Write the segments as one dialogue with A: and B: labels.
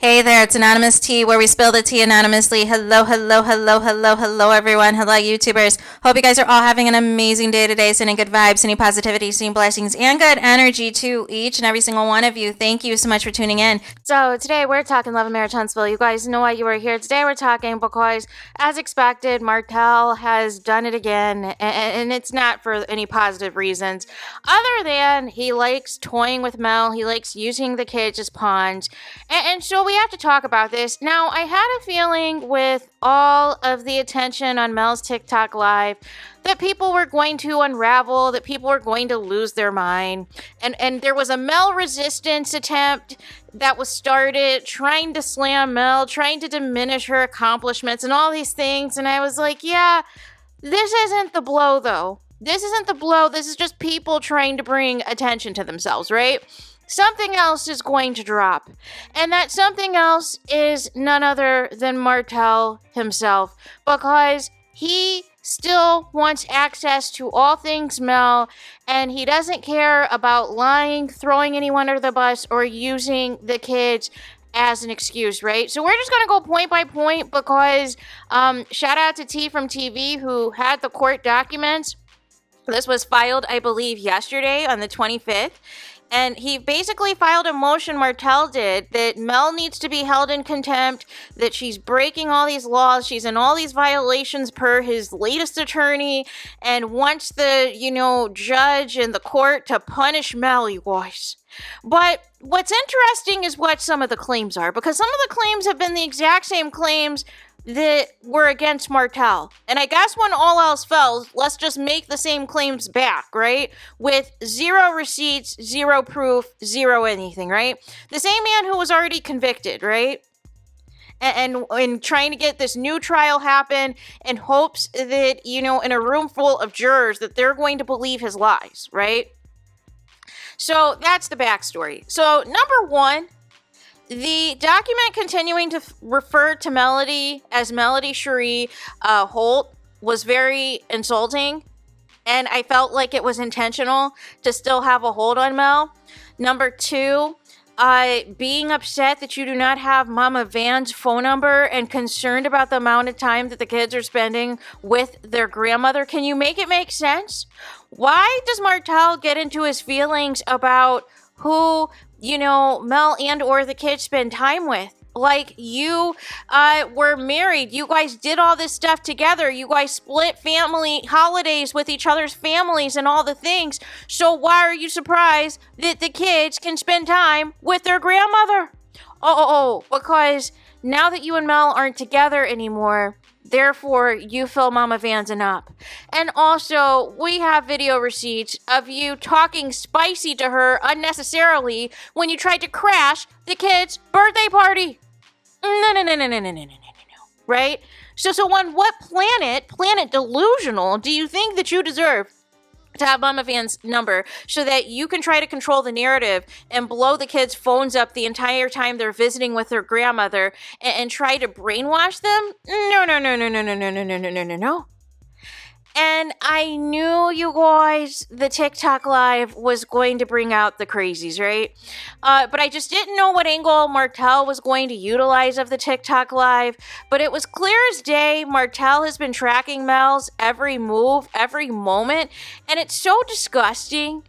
A: Hey there, it's Anonymous Tea, where we spill the tea anonymously. Hello, hello, hello, hello, hello, everyone. Hello, YouTubers. Hope you guys are all having an amazing day today, sending good vibes, sending positivity, sending blessings, and good energy to each and every single one of you. Thank you so much for tuning in. So today we're talking Love and Marriage Huntsville. You guys know why you are here. Today we're talking because, as expected, Martell has done it again, and it's not for any positive reasons, other than he likes toying with Mel. He likes using the kids as pawns, and so we have to talk about this. Now, I had a feeling with all of the attention on Mel's TikTok live that people were going to unravel, that people were going to lose their mind. And there was a Mel resistance attempt that was started trying to slam Mel, trying to diminish her accomplishments and all these things. And I was like, yeah, this isn't the blow, though. This isn't the blow. This is just people trying to bring attention to themselves, right? Something else is going to drop. And that something else is none other than Martell himself, because he still wants access to all things Mel, and he doesn't care about lying, throwing anyone under the bus, or using the kids as an excuse, right? So we're just going to go point by point, because shout out to T from TV, who had the court documents. This was filed, I believe, yesterday on the 25th. And he basically filed a motion, Martell did, that Mel needs to be held in contempt, that she's breaking all these laws, she's in all these violations per his latest attorney, and wants the, judge and the court to punish Mel, you guys. But what's interesting is what some of the claims are, because some of the claims have been the exact same claims that were against Martell. And I guess when all else fails, let's just make the same claims back, right? With zero receipts, zero proof, zero anything, right? The same man who was already convicted, right? And trying to get this new trial happen in hopes that, in a room full of jurors, that they're going to believe his lies, right? So that's the backstory. So number one, the document continuing to refer to Melody as Melody Cherie Holt was very insulting, and I felt like it was intentional to still have a hold on Mel. Number two, being upset that you do not have Mama Van's phone number and concerned about the amount of time that the kids are spending with their grandmother. Can you make it make sense? Why does Martell get into his feelings about who Mel and or the kids spend time with? Like, you were married. You guys did all this stuff together. You guys split family holidays with each other's families and all the things. So why are you surprised that the kids can spend time with their grandmother? Because now that you and Mel aren't together anymore, therefore, you fill Mama Van's up. And also, we have video receipts of you talking spicy to her unnecessarily when you tried to crash the kid's birthday party. No. Right? So on what planet delusional, do you think that you deserve to have Mama Van's number so that you can try to control the narrative and blow the kids' phones up the entire time they're visiting with their grandmother and try to brainwash them? No. And I knew, you guys, the TikTok live was going to bring out the crazies, right? But I just didn't know what angle Martell was going to utilize of the TikTok live. But it was clear as day, Martell has been tracking Mel's every move, every moment. And it's so disgusting.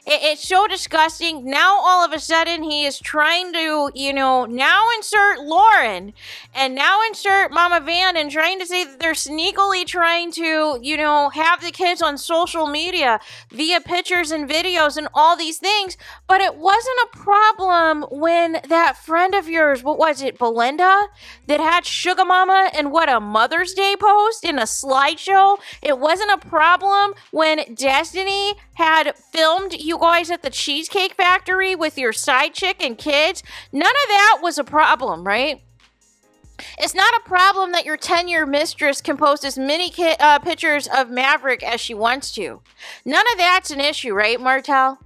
A: It's so disgusting. Now, all of a sudden, he is trying to, now insert Lauren and now insert Mama Van and trying to say that they're sneakily trying to, have the kids on social media via pictures and videos and all these things. But it wasn't a problem when that friend of yours, what was it, Belinda, that had Sugar Mama and what, a Mother's Day post in a slideshow? It wasn't a problem when Destiny had filmed you guys at the Cheesecake Factory with your side chick and kids. None of that was a problem, right? It's not a problem that your 10-year mistress can post as many pictures of Maverick as she wants to. None of that's an issue, right, Martell?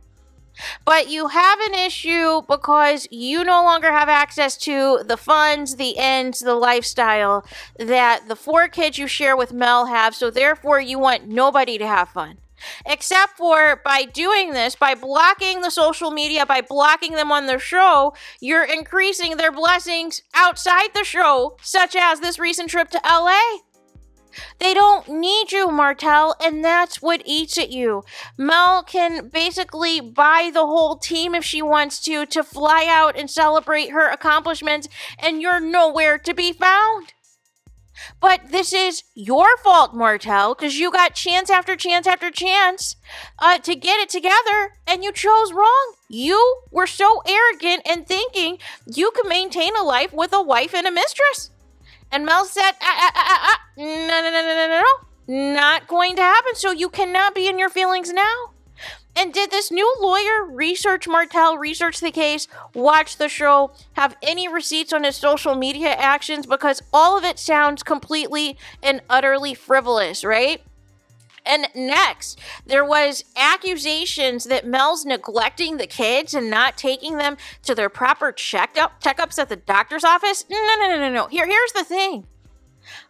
A: But you have an issue because you no longer have access to the funds, the ends, the lifestyle that the 4 kids you share with Mel have, so therefore you want nobody to have fun.
B: Except for by doing this, by blocking the social media, by blocking them on the show, you're increasing their blessings outside the show, such as this recent trip to LA. They don't need you, Martell, and that's what eats at you. Mel can basically buy the whole team if she wants to fly out and celebrate her accomplishments, and you're nowhere to be found. But this is your fault, Martell, because you got chance after chance after chance to get it together, and you chose wrong. You were so arrogant in thinking you could maintain a life with a wife and a mistress. And Mel said, no, not going to happen, so you cannot be in your feelings now. And did this new lawyer research Martell, research the case, watch the show, have any receipts on his social media actions? Because all of it sounds completely and utterly frivolous, right? And next, there was accusations that Mel's neglecting the kids and not taking them to their proper checkups at the doctor's office. No. Here's the thing.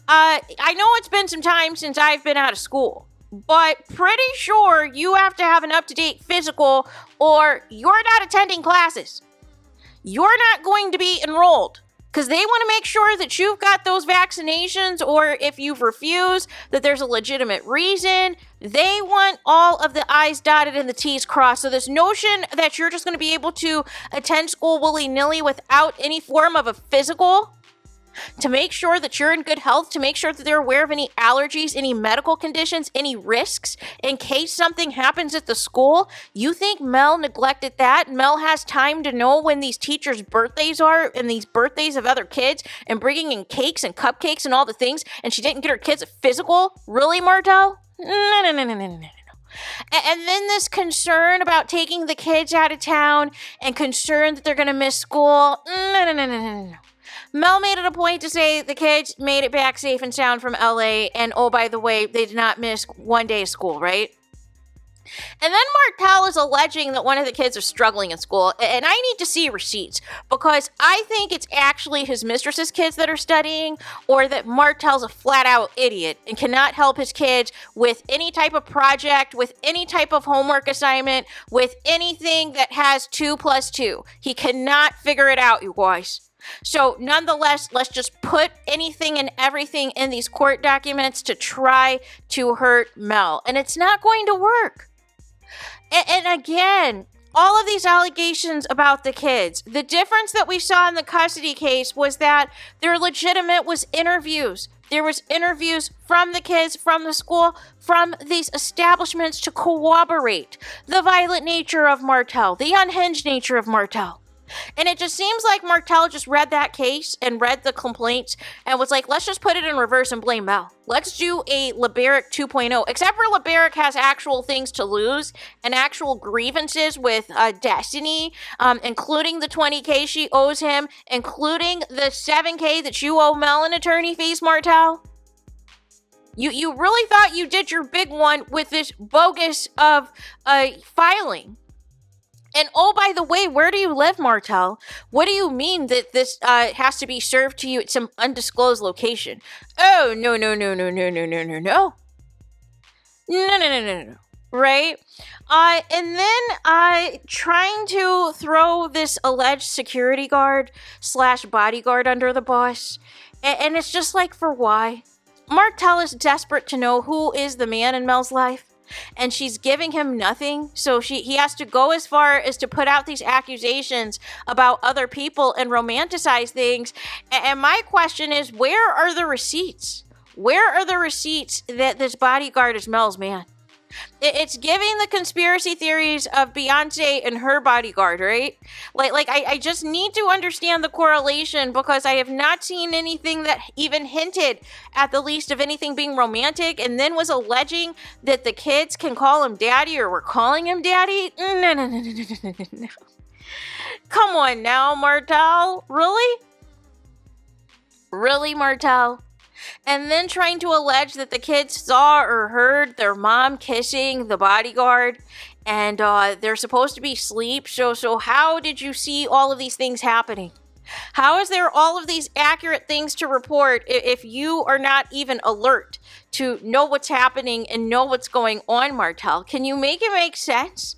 B: I know it's been some time since I've been out of school, but pretty sure you have to have an up-to-date physical or you're not attending classes. You're not going to be enrolled because they want to make sure that you've got those vaccinations, or if you've refused, that there's a legitimate reason. They want all of the I's dotted and the T's crossed. So this notion that you're just going to be able to attend school willy-nilly without any form of a physical, to make sure that you're in good health, to make sure that they're aware of any allergies, any medical conditions, any risks in case something happens at the school. You think Mel neglected that? Mel has time to know when these teachers' birthdays are and these birthdays of other kids and bringing in cakes and cupcakes and all the things, and she didn't get her kids a physical? Really, Martell? No. And then this concern about taking the kids out of town and concern that they're going to miss school. No. Mel made it a point to say the kids made it back safe and sound from LA, and oh, by the way, they did not miss one day of school, right? And then Martell is alleging that one of the kids are struggling in school, and I need to see receipts, because I think it's actually his mistress's kids that are studying, or that Martell's a flat-out idiot and cannot help his kids with any type of project, with any type of homework assignment, with anything that has 2 + 2. He cannot figure it out, you guys. So nonetheless, let's just put anything and everything in these court documents to try to hurt Mel. And it's not going to work. And again, all of these allegations about the kids, the difference that we saw in the custody case was that their legitimate was interviews. There was interviews from the kids, from the school, from these establishments to corroborate the violent nature of Martell, the unhinged nature of Martell. And it just seems like Martell just read that case and read the complaints and was like, let's just put it in reverse and blame Mel. Let's do a LeBaric 2.0, except for LeBaric has actual things to lose and actual grievances with Destiny, including the $20K she owes him, including the $7K that you owe Mel in attorney fees, Martell. You really thought you did your big one with this bogus of filing. And oh, by the way, where do you live, Martell? What do you mean that this has to be served to you at some undisclosed location? Oh, no. No. Right? And then trying to throw this alleged security guard / bodyguard under the bus. And it's just like, for why? Martell is desperate to know who is the man in Mel's life. And she's giving him nothing, so he has to go as far as to put out these accusations about other people and romanticize things. And my question is, where are the receipts? Where are the receipts that this bodyguard is Mel's man? It's giving the conspiracy theories of Beyonce and her bodyguard, right? I just need to understand the correlation, because I have not seen anything that even hinted at the least of anything being romantic, and then was alleging that the kids can call him daddy, or were calling him daddy. No. Come on now, Martell. Really? Really, Martell? And then trying to allege that the kids saw or heard their mom kissing the bodyguard, and they're supposed to be asleep. So how did you see all of these things happening? How is there all of these accurate things to report if you are not even alert to know what's happening and know what's going on, Martell? Can you make it make sense?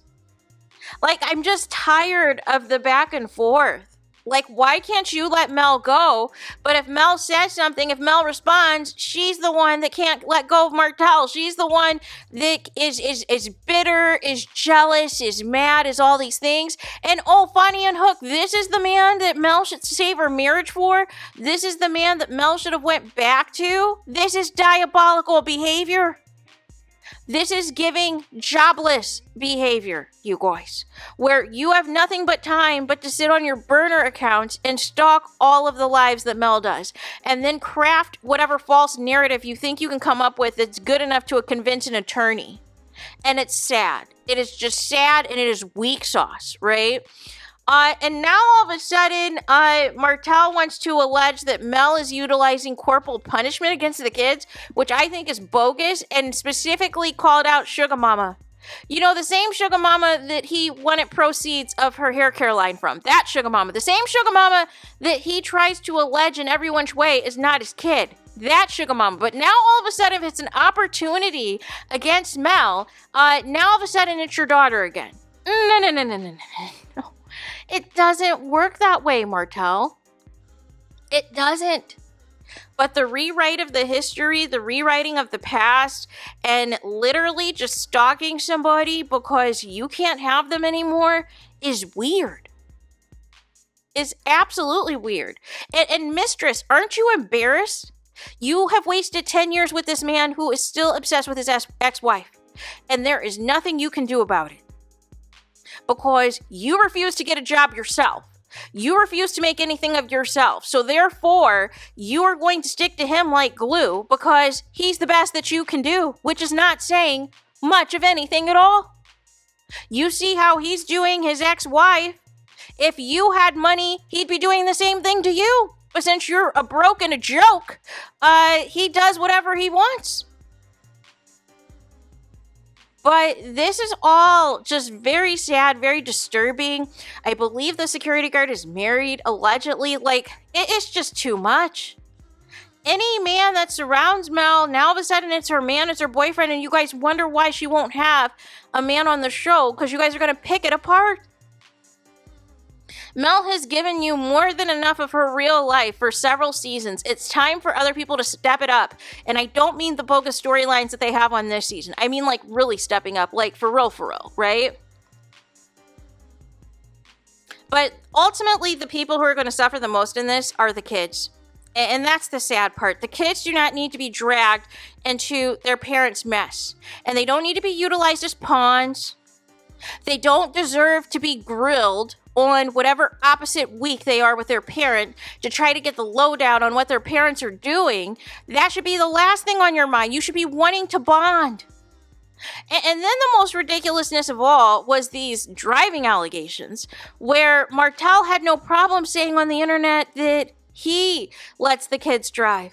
B: Like, I'm just tired of the back and forth. Like, why can't you let Mel go? But if Mel says something, if Mel responds, she's the one that can't let go of Martell. She's the one that is bitter, is jealous, is mad, is all these things. And oh, Funny and Hook, this is the man that Mel should save her marriage for. This is the man that Mel should have went back to. This is diabolical behavior. This is giving jobless behavior, you guys, where you have nothing but time but to sit on your burner accounts and stalk all of the lives that Mel does, and then craft whatever false narrative you think you can come up with that's good enough to convince an attorney. And it's sad. It is just sad, and it is weak sauce, right? And now all of a sudden, Martell wants to allege that Mel is utilizing corporal punishment against the kids, which I think is bogus, and specifically called out Sugar Mama. You know, the same Sugar Mama that he wanted proceeds of her hair care line from. That Sugar Mama. The same Sugar Mama that he tries to allege in every which way is not his kid. That Sugar Mama. But now all of a sudden, if it's an opportunity against Mel, now all of a sudden it's your daughter again. No. It doesn't work that way, Martell. It doesn't. But the rewrite of the history, the rewriting of the past, and literally just stalking somebody because you can't have them anymore is weird. Is absolutely weird. And Mistress, aren't you embarrassed? You have wasted 10 years with this man who is still obsessed with his ex-wife. And there is nothing you can do about it. Because you refuse to get a job yourself. You refuse to make anything of yourself. So therefore, you are going to stick to him like glue because he's the best that you can do, which is not saying much of anything at all. You see how he's doing his ex-wife. If you had money, he'd be doing the same thing to you. But since you're a broke and a joke, he does whatever he wants. But this is all just very sad, very disturbing. I believe the security guard is married, allegedly. Like, it's just too much. Any man that surrounds Mel, now all of a sudden it's her man, it's her boyfriend, and you guys wonder why she won't have a man on the show, because you guys are going to pick it apart. Mel has given you more than enough of her real life for several seasons. It's time for other people to step it up. And I don't mean the bogus storylines that they have on this season. I mean like really stepping up, like for real, right? But ultimately, the people who are going to suffer the most in this are the kids. And that's the sad part. The kids do not need to be dragged into their parents' mess. And they don't need to be utilized as pawns. They don't deserve to be grilled on whatever opposite week they are with their parent to try to get the lowdown on what their parents are doing. That should be the last thing on your mind. You should be wanting to bond. And then the most ridiculousness of all was these driving allegations where Martell had no problem saying on the internet that he lets the kids drive.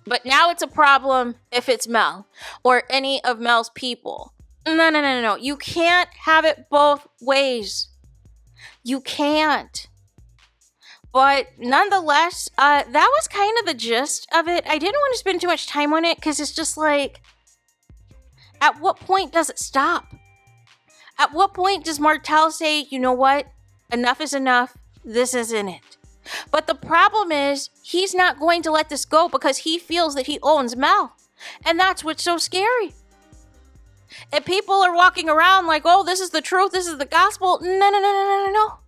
B: But now it's a problem if it's Mel or any of Mel's people. No. You can't have it both ways. You can't. But nonetheless, that was kind of the gist of it. I didn't want to spend too much time on it because it's just like, at what point does it stop? At what point does Martell say, you know what? Enough is enough. This isn't it. But the problem is, he's not going to let this go because he feels that he owns Mel. And that's what's so scary. And people are walking around like, oh, this is the truth, this is the gospel. No.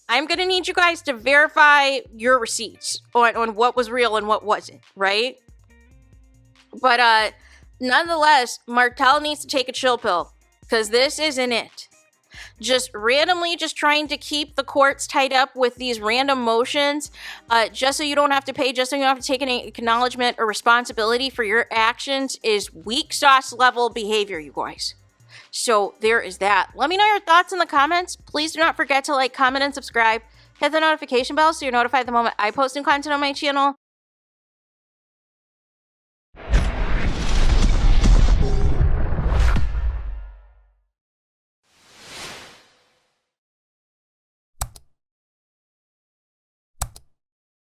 B: I'm going to need you guys to verify your receipts on what was real and what wasn't, right? But nonetheless, Martell needs to take a chill pill because this isn't it. Just randomly just trying to keep the courts tied up with these random motions just so you don't have to pay, just so you don't have to take any acknowledgement or responsibility for your actions is weak sauce level behavior, you guys. So there is that. Let me know your thoughts in the comments. Please do not forget to like, comment, and subscribe. Hit the notification bell so you're notified the moment I post new content on my channel.